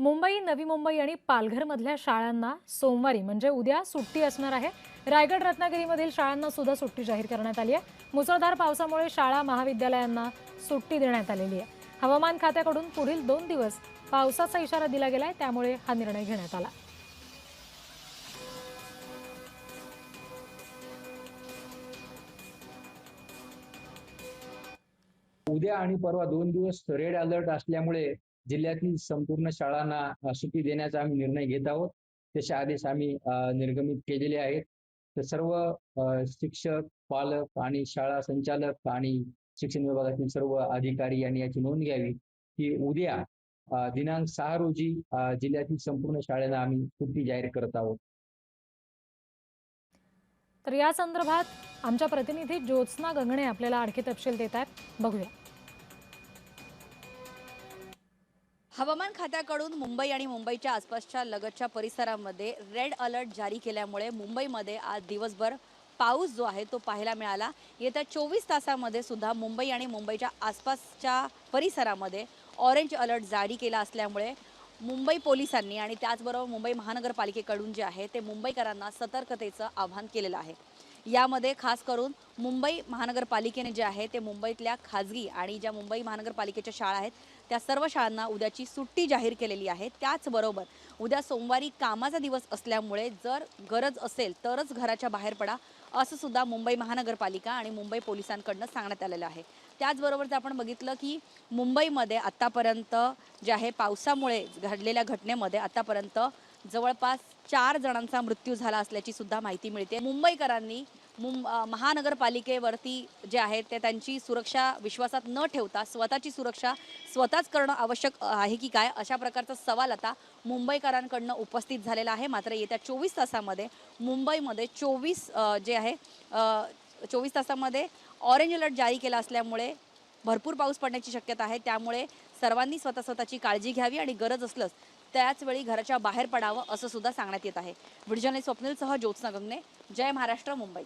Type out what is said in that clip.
मुंबई, नवी मुंबई आणि पालघरमधल्या शाळांना सोमवारी म्हणजे उद्या सुट्टी असणार आहे। रायगड रत्नागिरीमधील शाळांना सुद्धा सुट्टी जाहीर करण्यात आली आहे। मुसळधार पावसामुळे शाळा महाविद्यालयांना सुट्टी देण्यात आलेली आहे। हवामान खात्याकडून पुढील 2 दिवस पावसाचा इशारा दिला गेलाय, त्यामुळे हा निर्णय घेण्यात आला। उद्या आणि परवा 2 दिवस रेड अलर्ट असल्यामुळे जिल्ह्यातील संपूर्ण शाळांना सुट्टी देण्याचा आम्ही निर्णय घेत आहोत। तसे आदेश आम्ही निर्गमित केलेले आहेत। तर सर्व शिक्षक, पालक आणि शाळा संचालक आणि शिक्षण विभागातील सर्व अधिकारी यांनी याची नोंद घ्यावी की उद्या दिनांक 6 रोजी जिल्ह्यातील संपूर्ण शाळांना आम्ही सुट्टी जाहीर करत आहोत। तर या संदर्भात आमच्या प्रतिनिधी ज्योत्स्ना गंगणे आपल्याला आणखी तपशील देत आहेत, बघूया। हवामान खात्याकडून मुंबई आणि मुंबईच्या आसपासच्या लगतच्या परिसरामध्ये रेड अलर्ट जारी केल्यामुळे मुंबईमध्ये आज दिवसभर पाऊस जो आहे तो पाहायला मिळाला। येत्या 24 तासामध्ये सुद्धा मुंबई आणि मुंबईच्या आसपासच्या परिसरामध्ये ऑरेंज अलर्ट जारी केला असल्यामुळे मुंबई पोलिसांनी आणि त्याचबरोबर मुंबई महानगरपालिकेकडून जे आहे ते मुंबईकरांना सतर्कतेचं आवाहन केलेलं आहे। यामध्ये खास करून मुंबई महानगरपालिकेने जे आहे ते मुंबईतल्या खाजगी आणि ज्या मुंबई महानगरपालिकेच्या शाळा आहेत त्या सर्व शाळांना उद्याची सुट्टी जाहीर केलेली आहे। त्याचबरोबर उद्या सोमवारी कामाचा दिवस असल्यामुळे जर गरज असेल तरच घराच्या बाहेर पडा असं सुद्धा मुंबई महानगरपालिका आणि मुंबई पोलिसांकडून सांगण्यात आलेलं आहे। त्याचबरोबर जर आपण बघितलं की मुंबईमध्ये आतापर्यंत जे आहे पावसामुळे घडलेल्या घटनेमध्ये आतापर्यंत जवळपास 4 जणांचा मृत्यू झाला असल्याची सुद्धा माहिती मिळते। मुंबईकरांनी महानगरपालिकेवरती जे आहे ते त्यांची सुरक्षा विश्वासात न ठेवता स्वतःची सुरक्षा स्वतःच करणं आवश्यक आहे की काय, अशा प्रकारचा सवाल आता मुंबईकरांकडून उपस्थित झालेला आहे। मात्र येत्या 24 तासामध्ये मुंबईमध्ये 24 तासामध्ये ऑरेंज अलर्ट जारी केला असल्यामुळे भरपूर पाऊस पडण्याची शक्यता आहे। त्यामुळे सर्वांनी स्वतःची काळजी घ्यावी आणि गरज असल्यास त्याचवेळी घराच्या बाहेर पडावं असं सुद्धा सांगण्यात येत आहे। व्हिडिओ जर्नलिस्ट स्वप्नीलसह ज्योत्स्ना गंगणे, जय महाराष्ट्र, मुंबई।